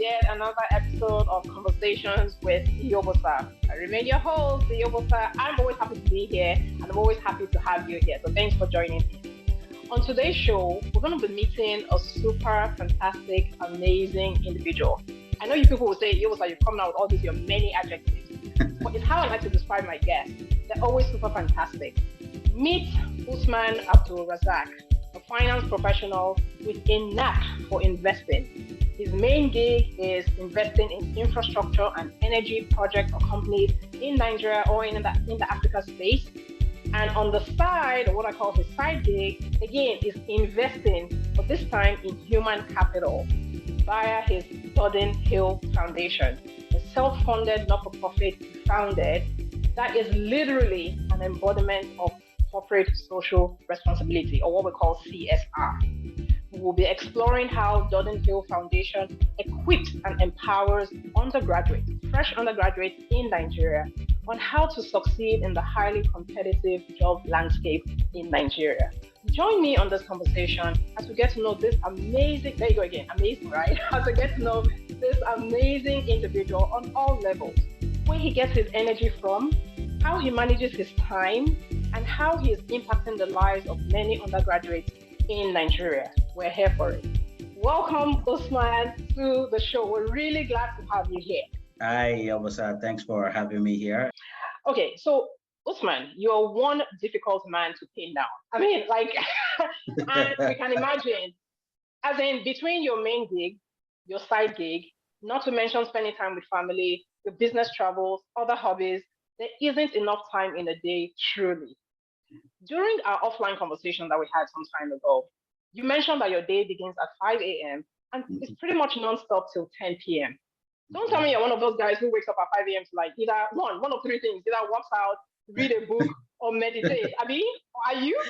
yet another episode of Conversations with Yobosa. I remain your host, Yobosa. I'm always happy to be here, and I'm always happy to have you here. So thanks for joining me. On today's show, we're going to be meeting a super fantastic, amazing individual. I know you people will say, Yobosa, you've come out with all these your many adjectives, but it's how I like to describe my guests. They're always super fantastic. Meet Usman Abdul-Razaq, a finance professional with a knack for investing. His main gig is investing in infrastructure and energy projects or companies in Nigeria or in the Africa space. And on the side, what I call his side gig, again, is investing, but this time in human capital via his Dudden Hill Foundation, a self-funded not-for-profit he founded that is literally an embodiment of corporate social responsibility, or what we call CSR. We will be exploring how Dudden Hill Foundation equips and empowers undergraduates, fresh undergraduates in Nigeria, on how to succeed in the highly competitive job landscape in Nigeria. Join me on this conversation as we get to know this amazing, there you go again, amazing, right? As we get to know this amazing individual on all levels, where he gets his energy from, how he manages his time, and how he is impacting the lives of many undergraduates in Nigeria. We're here for it. Welcome, Usman, to the show. We're really glad to have you here. Hi, Yobosa. Thanks for having me here. Okay, so Usman, you're one difficult man to pin down. I mean, and we can imagine, as in between your main gig, your side gig, not to mention spending time with family, your business travels, other hobbies, there isn't enough time in a day, truly. During our offline conversation that we had some time ago, you mentioned that your day begins at 5 a.m. and it's pretty much non-stop till 10 p.m. Don't tell me you're one of those guys who wakes up at 5 a.m. to like either one of three things, either works out, read a book, or meditate. Abi, are you?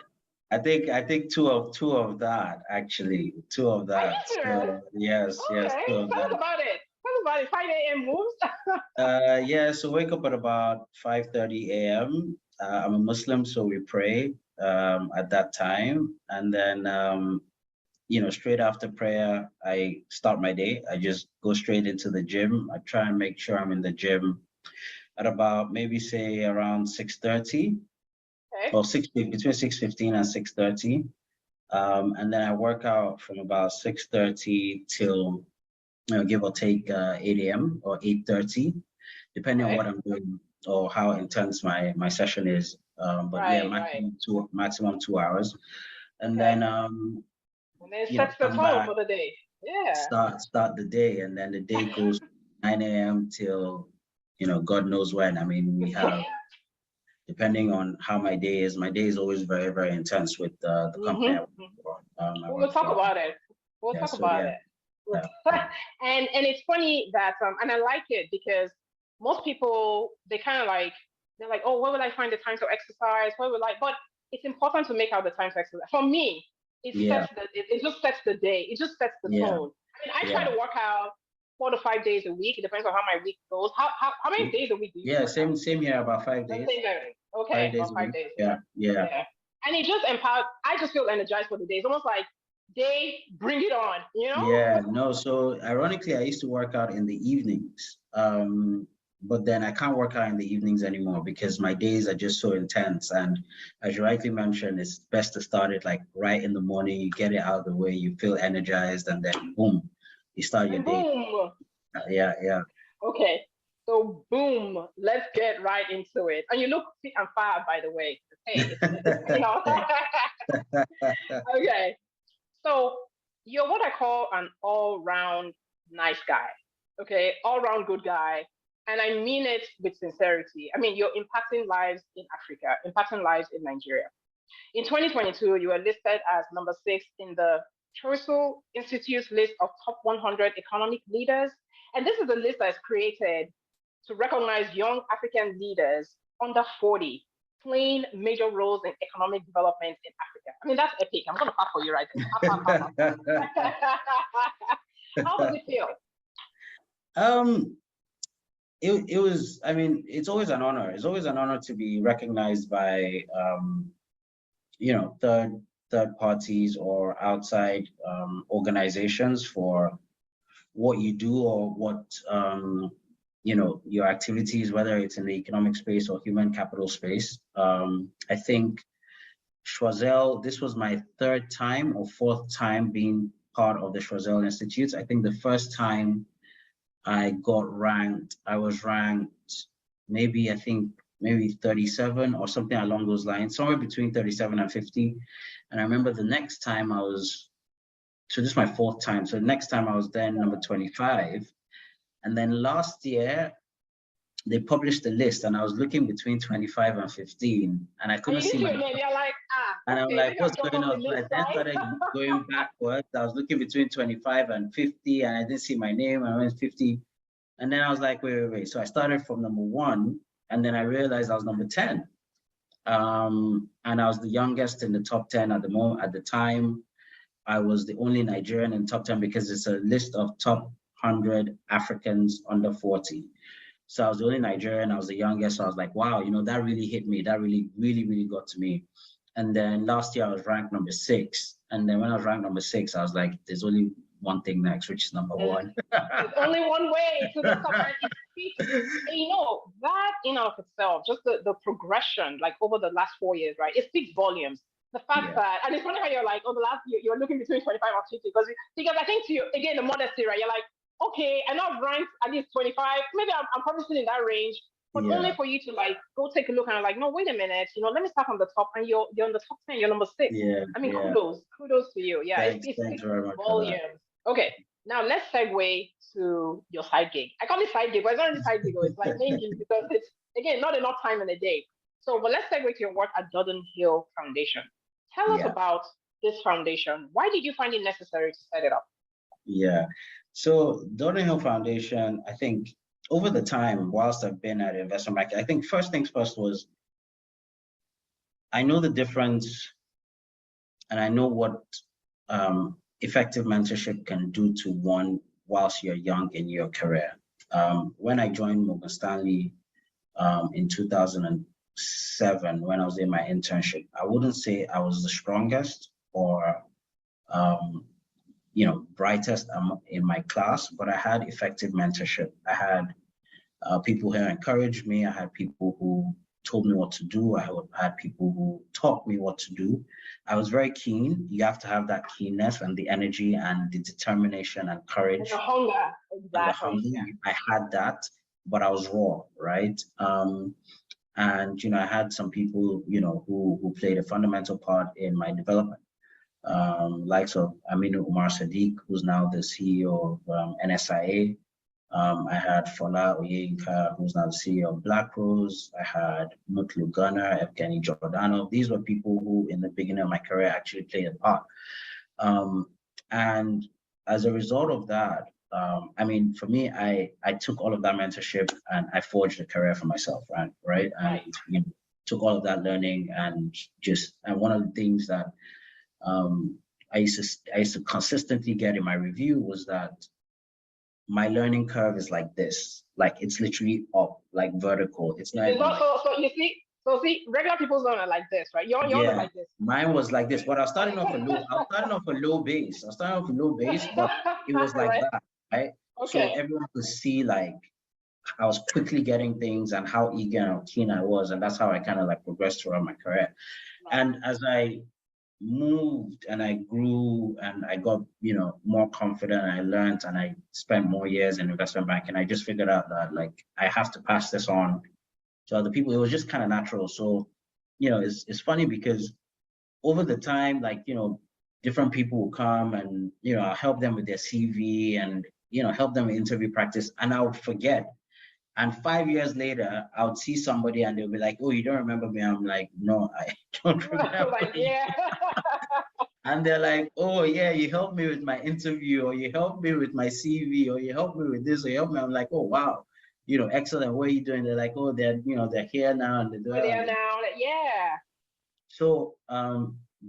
I think two of that actually. Two of that. Are you serious? So, yes, Okay, yes, two of tell us that. about it. Tell us about it. 5 a.m. moves. Yeah, so wake up at about 5:30 a.m. I'm a Muslim, so we pray at that time. And then straight after prayer, I start my day. I just go straight into the gym. I try and make sure I'm in the gym at about maybe say around 6:30 Okay. or between 6:15 and 6:30. And then I work out from about 6:30 till give or take 8 a.m. or 8:30, depending on Okay. what I'm doing or how intense my session is. But yeah, Right. maximum 2 hours. And Okay. then And then it sets the come tone back, for the day. Yeah. start the day, and then the day goes 9 a.m. till God knows when. I mean, we have, depending on how my day is always very, very intense with the company I work Mm-hmm. for. I We'll work talk for. about it. We'll Yeah, talk so about yeah, it. yeah, And it's funny that and I like it because most people they're like, oh, where will I find the time to exercise? Where will I? But it's important to make out the time to exercise. For me, yeah, it just sets the day. It just sets the yeah, tone. I mean, I try yeah. to work out 4 to 5 days a week. It depends on how my week goes. How many days a week do you Yeah, work out? same here, about 5 days. Same there. Five Okay, days about a five week. days. Yeah, yeah. Yeah. And it just empowers. I just feel energized for the day. It's almost like day, bring it on. Yeah, no, so ironically, I used to work out in the evenings. But then I can't work out in the evenings anymore because my days are just so intense. And as you rightly mentioned, it's best to start it like right in the morning. You get it out of the way, you feel energized, and then boom, you start your And day. boom. Yeah, yeah. Okay. So boom, let's get right into it. And you look fit and fab, by the way. Hey, Thanks. Okay. So you're what I call an all-round nice guy. Okay, all-round good guy. And I mean it with sincerity. I mean, you're impacting lives in Africa, impacting lives in Nigeria. In 2022, you were listed as number 6 in the Choice Institute's list of top 100 economic leaders. And this is a list that is created to recognize young African leaders under 40 playing major roles in economic development in Africa. I mean, that's epic. I'm going to clap for you right there. How does it feel? um, it was, I mean, it's always an honor. It's always an honor to be recognized by third parties or outside organizations for what you do or what your activities, whether it's in the economic space or human capital space. I think Schwazel, this was my third time or fourth time being part of the Schwazel Institute. I think the first time I was ranked maybe 37 or something along those lines, somewhere between 37 and 50. And I remember the next time so this is my fourth time. So the next time I was then number 25. And then last year, they published the list and I was looking between 25 and 15 and I couldn't see my name. You're like, and I'm okay, like, what's going on? So I then started going backwards. I was looking between 25 and 50 and I didn't see my name. I went 50. And then I was like, wait. So I started from number 1 and then I realized I was number 10. And I was the youngest in the top 10 at the moment. At the time, I was the only Nigerian in top 10 because it's a list of top 100 Africans under 40. So I was the only Nigerian, I was the youngest. So I was like, wow, that really hit me. That really, really, really got to me. And then last year I was ranked number 6. And then when I was ranked number 6, I was like, there's only one thing next, which is number 1. There's only one way to the top. And it speaks, that in and of itself, just the progression, like over the last 4 years, right? It speaks volumes. The fact that, and it's funny how you're like, the last year, you're looking between 25 and 50, because I think to you, again, the modesty, right? You're like, okay, I know I've ranked at least 25. Maybe I'm probably still in that range, but only for you to like go take a look and like, no, wait a minute, let me start from the top, and you're on the top 10, you're number 6. I mean, kudos to you. Yeah, thanks very much. Volumes. Okay, now let's segue to your side gig. I call it side gig, but it's not really side gig. It's like main gig because it's again not enough time in a day. So, but let's segue to your work at Dudden Hill Foundation. Tell us about this foundation. Why did you find it necessary to set it up? Yeah. So Dudden Hill Foundation, I think over the time, whilst I've been at investment banking, I think first things first was I know the difference and I know what effective mentorship can do to one whilst you're young in your career. When I joined Morgan Stanley in 2007, when I was in my internship, I wouldn't say I was the strongest or brightest in my class, but I had effective mentorship. I had people who encouraged me. I had people who told me what to do. I had people who taught me what to do. I was very keen. You have to have that keenness and the energy and the determination and courage. And the hunger, exactly. I had that, but I was raw, right? And I had some people, who played a fundamental part in my development. Likes of Aminu Umar Sadiq, who's now the CEO of NSIA. I had Fola Oyinka, who's now the CEO of Black Rose. I had Mutlu Gunner, Evgeny Jordanov. These were people who, in the beginning of my career, actually played a part. And as a result of that, for me, I took all of that mentorship and I forged a career for myself, right? I took all of that learning and one of the things that I used to consistently get in my review was that my learning curve is like this, like it's literally up, like vertical. It's not. So regular people's learn like this, right? You're like this. Mine was like this, but I was starting off a low base. But it was like that, right? Okay. So everyone could see like I was quickly getting things and how eager and keen I was, and that's how I kind of like progressed throughout my career. Right. And as I moved and I grew and I got, more confident and I learned and I spent more years in investment banking, I just figured out that like I have to pass this on to other people. It was just kind of natural. So, it's funny because over the time, like, different people will come and, I'll help them with their CV and, help them with interview practice and I would forget. And 5 years later, I would see somebody and they'll be like, oh, you don't remember me? I'm like, no, I don't remember. And they're like, oh, yeah, you helped me with my interview, or you helped me with my CV, or you helped me with this, or you helped me. I'm like, oh, wow, excellent. What are you doing? They're like, oh, they're here now. And they're there now. Yeah. So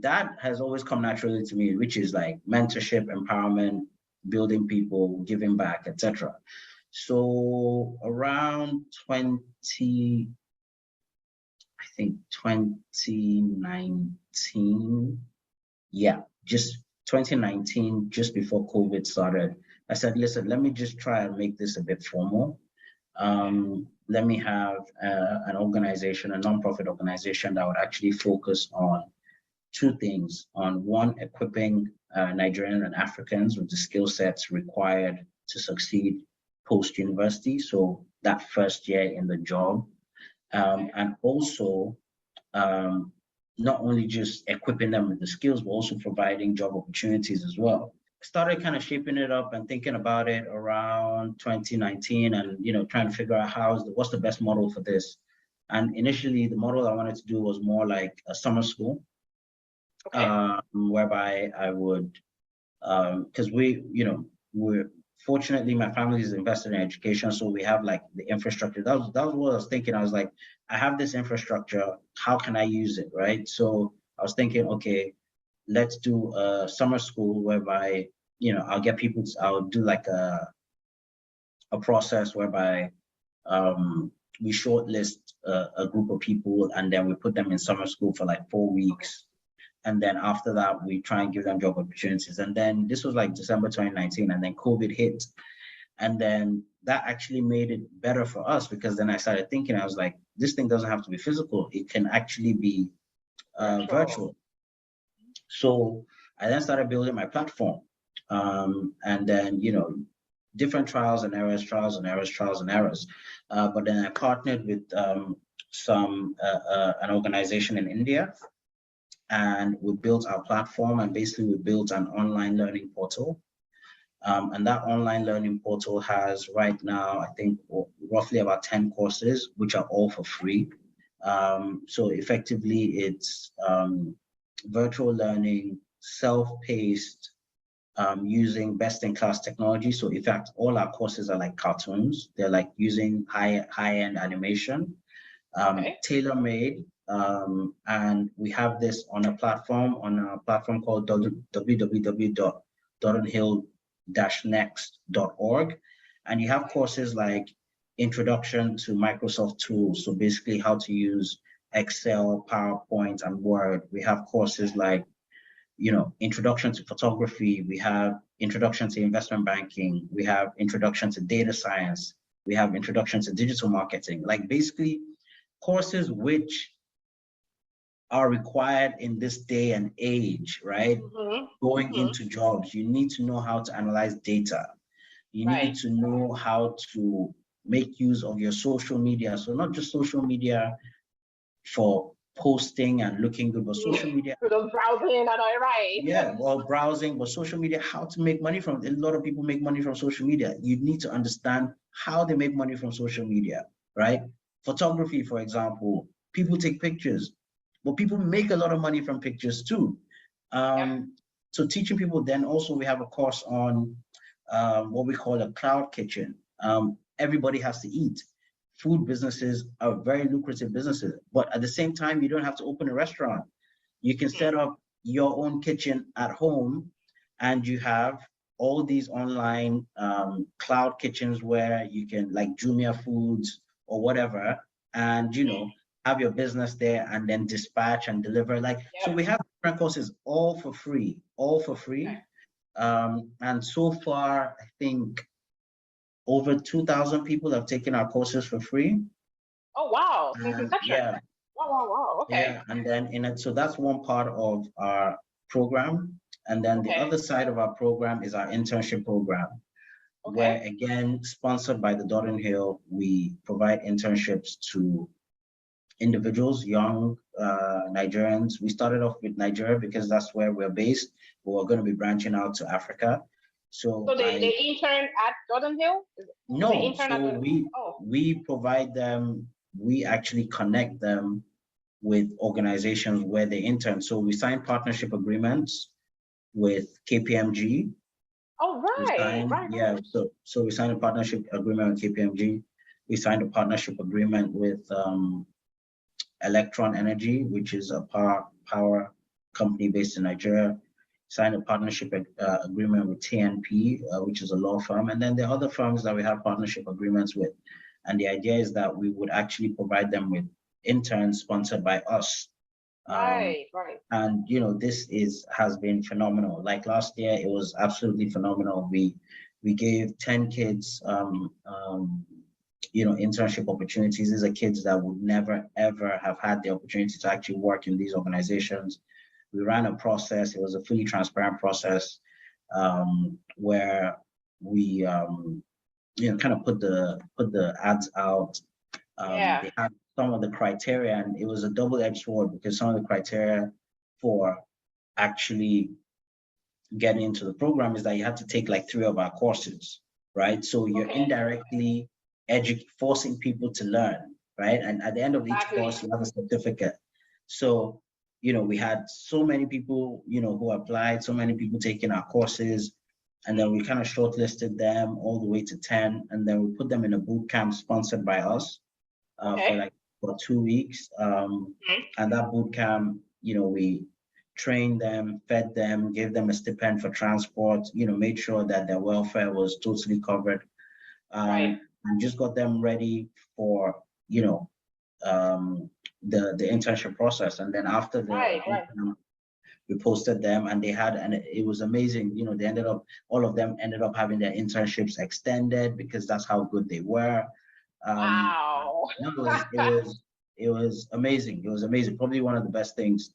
that has always come naturally to me, which is like mentorship, empowerment, building people, giving back, etc. So around 2019, just 2019, just before COVID started, I said, listen, let me just try and make this a bit formal. Let me have an organization, a nonprofit organization that would actually focus on two things. On one, equipping Nigerian and Africans with the skill sets required to succeed post-university. So that first year in the job. And also, not only just equipping them with the skills, but also providing job opportunities as well. Started kind of shaping it up and thinking about it around 2019, and trying to figure out what's the best model for this. And initially, the model I wanted to do was more like a summer school, whereby I would, because we're fortunately, my family is invested in education, so we have like the infrastructure. That was what I was thinking. I was like, I have this infrastructure. How can I use it, right? So I was thinking, okay, let's do a summer school whereby I'll get people. I'll do like a process whereby we shortlist a group of people, and then we put them in summer school for like 4 weeks. And then after that, we try and give them job opportunities. And then this was like December 2019, and then COVID hit. And then that actually made it better for us, because then I started thinking, I was like, this thing doesn't have to be physical. It can actually be virtual. So I then started building my platform. And then, different trials and errors. But then I partnered with an organization in India, and we built our platform, and basically we built an online learning portal. And that online learning portal has right now, I think, roughly about 10 courses, which are all for free. So effectively, it's virtual learning, self-paced, using best-in-class technology. So in fact, all our courses are like cartoons. They're like using high-end animation, tailor-made. And we have this on a platform called www.duddenhill-next.org. And you have courses like Introduction to Microsoft Tools. So basically how to use Excel, PowerPoint, and Word. We have courses like, Introduction to Photography. We have Introduction to Investment Banking. We have Introduction to Data Science. We have Introduction to Digital Marketing. Like basically courses which are required in this day and age, right? Going into jobs, you need to know how to analyze data. You need to know how to make use of your social media. So not just social media for posting and looking good, but social media. Browsing and all, right? Yeah, well, browsing, but social media, how to make money from it. A lot of people make money from social media. You need to understand how they make money from social media, right? Photography, for example, people take pictures, but people make a lot of money from pictures too. So teaching people, then also we have a course on what we call a cloud kitchen. Everybody has to eat. Food businesses are very lucrative businesses, but at the same time, you don't have to open a restaurant. You can set up your own kitchen at home, and you have all these online cloud kitchens where you can, like Jumia Foods or whatever, and have your business there and then dispatch and deliver. So we have different courses all for free. And so far, I think over 2,000 people have taken our courses for free. Oh wow! Yeah. Wow. Okay. Yeah, and then so that's one part of our program. And then the other side of our program is our internship program, where again, sponsored by the Dudden Hill, we provide internships to individuals, young Nigerians. We started off with Nigeria because that's where we're based, but we're going to be branching out to Africa. So they intern at Dudden Hill? No, so we provide them, we actually connect them with organizations where they intern. So we signed partnership agreements with KPMG. Oh, right. Yeah, so we signed a partnership agreement with KPMG. We signed a partnership agreement with Electron Energy, which is a power company based in Nigeria. Signed a partnership agreement with TNP, which is a law firm. And then there are other firms that we have partnership agreements with. And the idea is that we would actually provide them with interns sponsored by us. Right. And this has been phenomenal. Like last year, it was absolutely phenomenal. We We gave 10 kids, internship opportunities. These are kids that would never, ever have had the opportunity to actually work in these organizations. We ran a process. It was a fully transparent process where we, kind of put the ads out. Yeah. They had some of the criteria, and it was a double-edged sword because some of the criteria for actually getting into the program is that you have to take like 3 of our courses, right? So you're indirectly forcing people to learn, right? And at the end of each course, you have a certificate. So, we had so many people, who applied, so many people taking our courses, and then we kind of shortlisted them all the way to 10, and then we put them in a boot camp sponsored by us for 2 weeks. And that boot camp, we trained them, fed them, gave them a stipend for transport, made sure that their welfare was totally covered, and just got them ready for, the internship process. And then after we posted them, and it was amazing. All of them ended up having their internships extended because that's how good they were. Wow. It was amazing. It was amazing. Probably one of the best things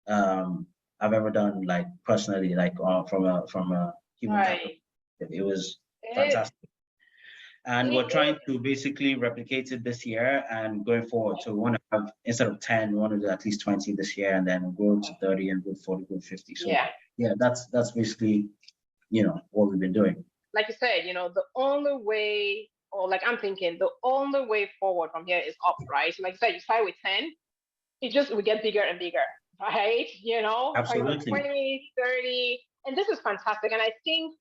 I've ever done, like personally, like from a human capital. It was fantastic. And we're trying to basically replicate it this year and going forward. So we want to have, instead of 10, we want to do at least 20 this year, and then grow to 30 and go 40, go 50. So yeah, that's basically, what we've been doing. Like you said, the only way, or like I'm thinking, the only way forward from here is up, right? So like you said, you start with 10, we get bigger and bigger, right? Absolutely. 20, 30, and this is fantastic. And I think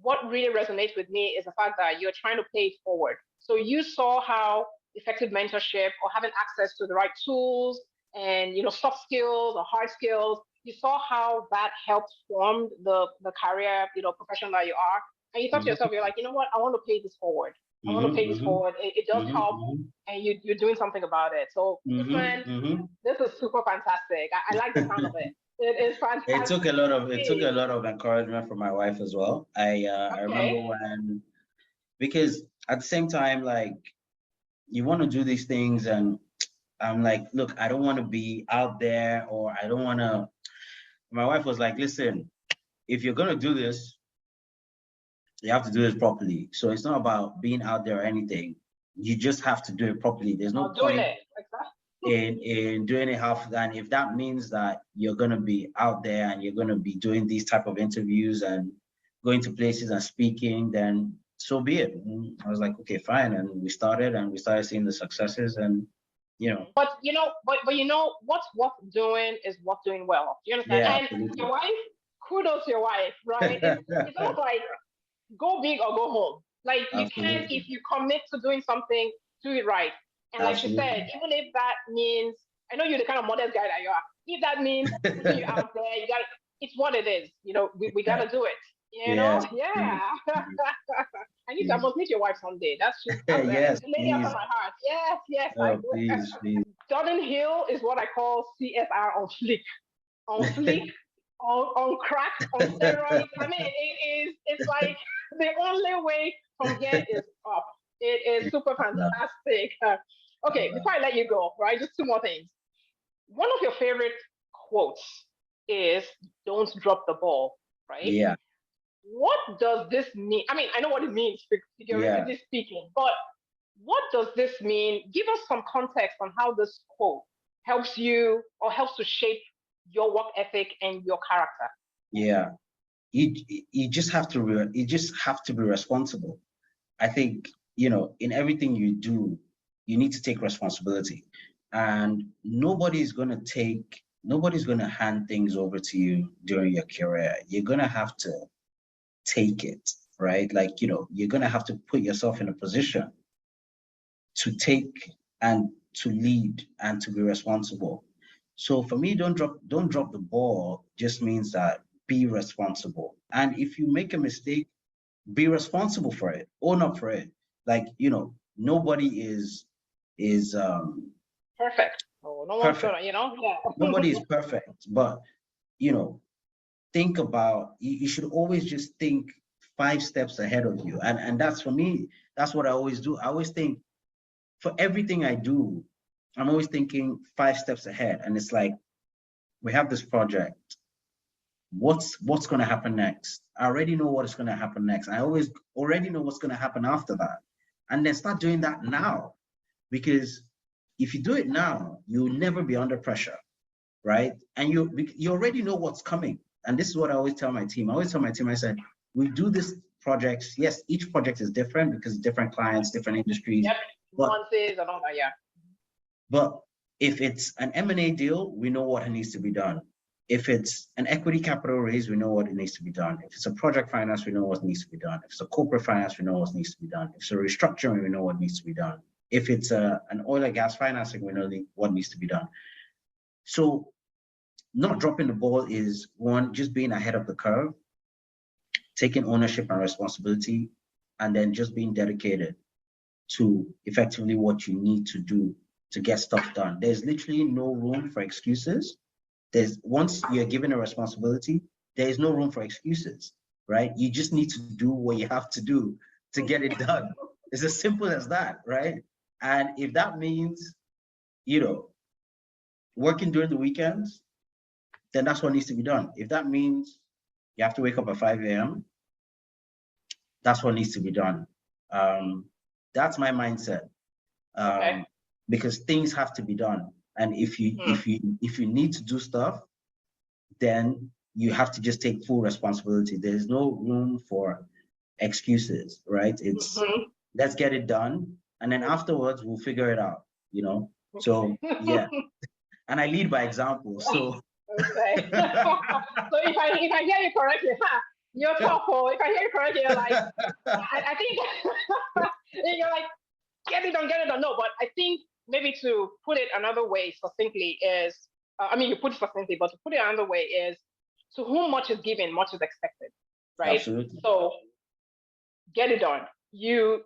what really resonates with me is the fact that you're trying to pay it forward. So you saw how effective mentorship or having access to the right tools and soft skills or hard skills, you saw how that helped form the career, profession that you are. And you thought to yourself, you're like, you know what, I want to pay this forward. I want to pay this forward. It does help, and you're doing something about it. So, Usman, this is super fantastic. I like the sound of it. It is fantastic. It took a lot of encouragement from my wife as well. I remember because at the same time, like, you want to do these things, and I'm like, look, I don't want to be out there, or I don't want to. My wife was like, listen, if you're gonna do this, you have to do it properly. So it's not about being out there or anything. You just have to do it properly. There's no point in doing it half. And if that means that you're gonna be out there and you're gonna be doing these type of interviews and going to places and speaking, then so be it. And I was like, okay, fine. And we started seeing the successes, and But what's worth doing is worth doing well. You understand? Yeah, and absolutely. Your wife, kudos to your wife, right? It's almost like go big or go home. Like you can, if you commit to doing something, do it right. And like you said, even if that means, I know you're the kind of modest guy that you are. If that means putting you out there, it's what it is. We gotta do it. Yes. Yeah. I must meet your wife someday. That's yes, the lady after my heart. Yes. Oh, please. Dudden Hill is what I call CSR on Fleek. On Fleek, on crack, on steroids. I mean, it's like the only way from here is up. It is super fantastic. Okay, before I let you go, right, just 2 more things. One of your favorite quotes is "Don't drop the ball," right? Yeah. What does this mean? I mean, I know what it means, figuratively speaking, but what does this mean? Give us some context on how this quote helps you or helps to shape your work ethic and your character. Yeah, you just have to be responsible. I think, in everything you do, you need to take responsibility, and nobody's going to hand things over to you during your career. You're going to have to take it, right? Like, you're going to have to put yourself in a position to take and to lead and to be responsible. So for me, don't drop the ball just means that be responsible. And if you make a mistake, be responsible for it, own up for it. Like, nobody is perfect. Oh, no one's gonna, Nobody is perfect, but think about, you should always just think 5 steps ahead of you. And that's, for me, that's what I always do. I always think, for everything I do, I'm always thinking 5 steps ahead. And it's like, we have this project. What's going to happen next? I already know what is going to happen next. I always already know what's going to happen after that. And then start doing that now. Because if you do it now, you'll never be under pressure, right? And you already know what's coming. And this is what I always tell my team. I said, we do this projects. Yes, each project is different because different clients, different industries. Yep, nuances and all that, yeah. But if it's an M&A deal, we know what needs to be done. If it's an equity capital raise, we know what needs to be done. If it's a project finance, we know what needs to be done. If it's a corporate finance, we know what needs to be done. If it's a restructuring, we know what needs to be done. If it's an oil and gas financing, we know what needs to be done. So not dropping the ball is, one, just being ahead of the curve, taking ownership and responsibility, and then just being dedicated to effectively what you need to do to get stuff done. There's literally no room for excuses. Once you're given a responsibility, there is no room for excuses, right? You just need to do what you have to do to get it done. It's as simple as that, right? And if that means, working during the weekends, then that's what needs to be done. If that means you have to wake up at 5 a.m., that's what needs to be done. That's my mindset. Okay. Because things have to be done. And if you need to do stuff, then you have to just take full responsibility. There's no room for excuses, right? It's let's get it done, and then afterwards we'll figure it out, So yeah, and I lead by example. So okay. So if I hear you correctly, you're tough. If I hear you correctly, you're like, I think you're like, get it done. No, but I think maybe to put it another way succinctly is, you put it succinctly, but to put it another way is, to whom much is given, much is expected, right? Absolutely. So get it done. You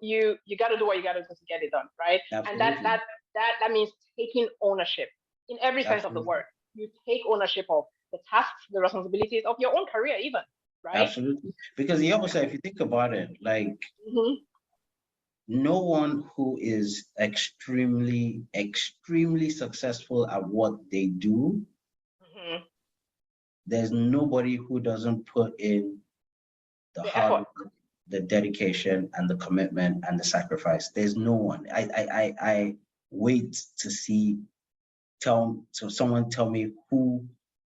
got to do what you got to do to get it done, right? Absolutely. And that means taking ownership in every sense of the word. You take ownership of the tasks, the responsibilities of your own career, even, right? Absolutely. Because the opposite, if you think about it, like, no one who is extremely, extremely successful at what they do, there's nobody who doesn't put in the hard work, the dedication, and the commitment and the sacrifice. There's no one. I wait to see, someone tell me who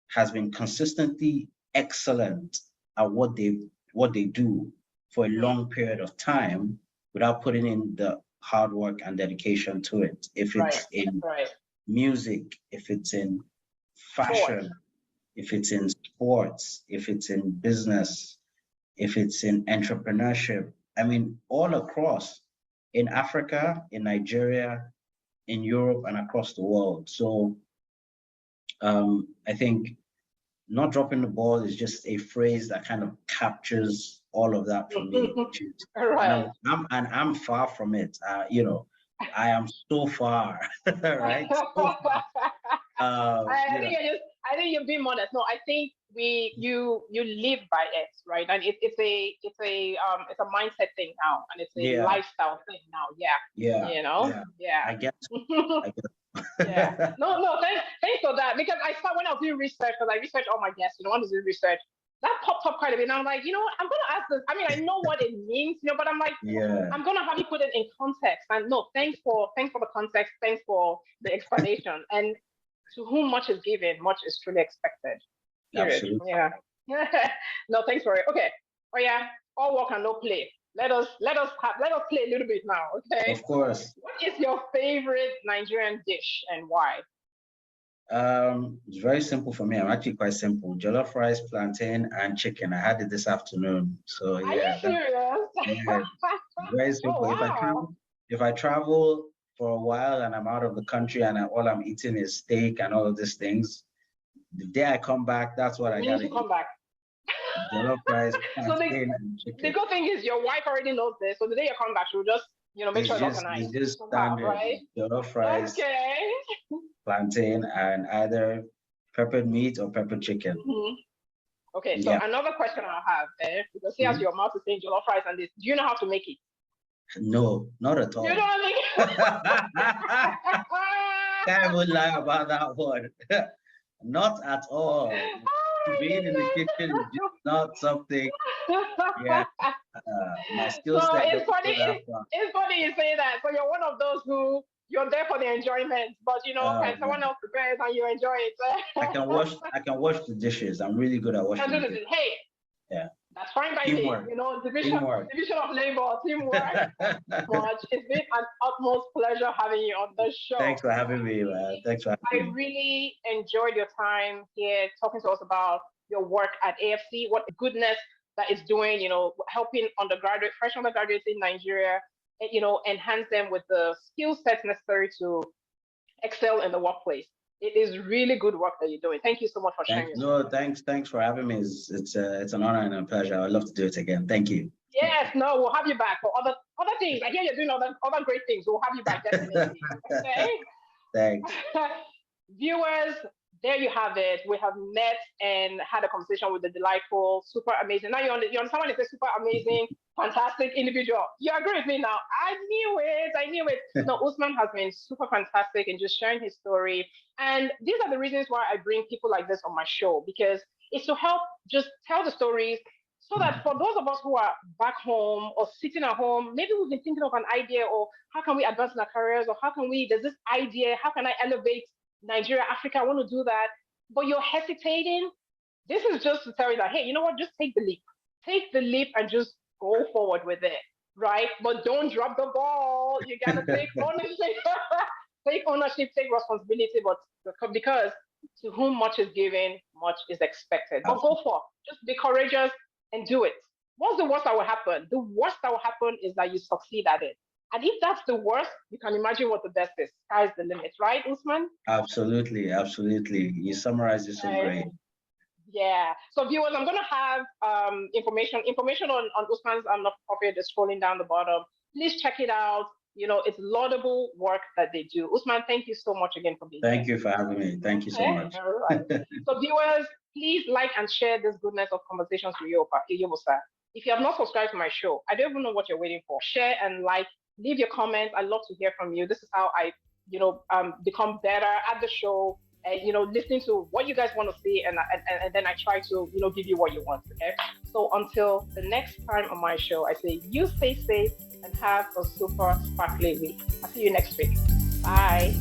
has been consistently excellent at what they do for a long period of time without putting in the hard work and dedication to it. If it's in music, if it's in fashion, if it's in sports, if it's in business, if it's in entrepreneurship, all across, in Africa, in Nigeria, in Europe, and across the world. So I think not dropping the ball is just a phrase that kind of captures all of that for me. Right. I'm far from it. I am so far, right? So far. I think you're being modest. No, I think you live by it, right? And it's a mindset thing now, and it's a lifestyle thing now. Yeah. I guess. Yeah. No, thanks for that. Because when I was doing research, because I research all my guests, want to do research, that popped up quite a bit. And I'm like, I'm gonna ask this. I know what it means, but I'm like, I'm gonna have you put it in context. And no, thanks for the context, thanks for the explanation. And to whom much is given, much is truly expected. Period. Absolutely. Yeah. No, thanks for it. Okay. Oh yeah, all work and no play. Let us play a little bit now, okay? Of course. What is your favorite Nigerian dish and why? It's very simple for me. I'm actually quite simple. Jollof rice, plantain, and chicken. I had it this afternoon. So yeah. Are you serious? Yeah, very simple. Oh, wow. If I travel for a while and I'm out of the country and all I'm eating is steak and all of these things, the day I come back, that's what I gotta eat. Come back. Jollof rice, so the good thing is your wife already knows this. So the day you come back, she'll just make sure it's organized. It's just standard, right? Jollof rice, plantain, and either peppered meat or peppered chicken. Okay, so Yeah. another question I have, because he has Mhm. your mouth is saying jollof rice and this. Do you know how to make it? No, not at You know all. what I Can't even lie about that one. Not at all. Being in the kitchen is just not something. Yeah, my skill So set it's doesn't funny. go that far. It's funny you say that. So you're one of those who you're there for the enjoyment, but can someone Man, else prepare it and you enjoy it? I can wash the dishes. I'm really good at And washing do the this. dishes. Hey, Yeah, that's fine by me. teamwork, Division teamwork. division of labor, teamwork. Much. It's been an utmost pleasure having you on the show. Thanks for having me, man. Thanks for I having me. really enjoyed your time here talking to us about your work at AFC, what goodness that is doing, helping fresh undergraduates in Nigeria, enhance them with the skill sets necessary to excel in the workplace. It is really good work that you're doing. Thank you so much for sharing Thanks. your No, story. thanks for having me. It's an honor and a pleasure. I'd love to do it again. Thank you. Yes, no, we'll have you back for other things. I hear you're doing other great things. We'll have you back definitely. Okay. Thanks. Viewers, there you have it. We have met and had a conversation with the delightful, super amazing. Now you understand when I say super amazing, fantastic individual. You agree with me now? I knew it. I knew it. No, Usman has been super fantastic in just sharing his story. And these are the reasons why I bring people like this on my show, because it's to help just tell the stories so that for those of us who are back home or sitting at home, maybe we've been thinking of an idea, or how can we advance in our careers, or there's this idea, how can I elevate Nigeria, Africa, I want to do that, but you're hesitating. This is just to tell you that, hey, you know what? Just take the leap. Take the leap and just go forward with it, right? But don't drop the ball. You got to take ownership. Take ownership, take responsibility, but because to whom much is given, much is expected. But go for it. Just be courageous and do it. What's the worst that will happen? The worst that will happen is that you succeed at it. And if that's the worst, you can imagine what the best is. Sky's the limit, right, Usman? Absolutely, absolutely. You summarized it so great. Yeah. So viewers, I'm gonna have information on Usman's non-profit is scrolling down the bottom. Please check it out. It's laudable work that they do. Usman, thank you so much again for being here. Thank you for having me. Thank you so much. All right. So viewers, please like and share this goodness of conversations with Yobosa. If you have not subscribed to my show, I don't even know what you're waiting for. Share and like, leave your comments. I'd love to hear from you. This is how I, become better at the show. Listening to what you guys want to see, and then I try to, give you what you want. Okay. So until the next time on my show, I say you stay safe and have a super sparkly week. I'll see you next week. Bye.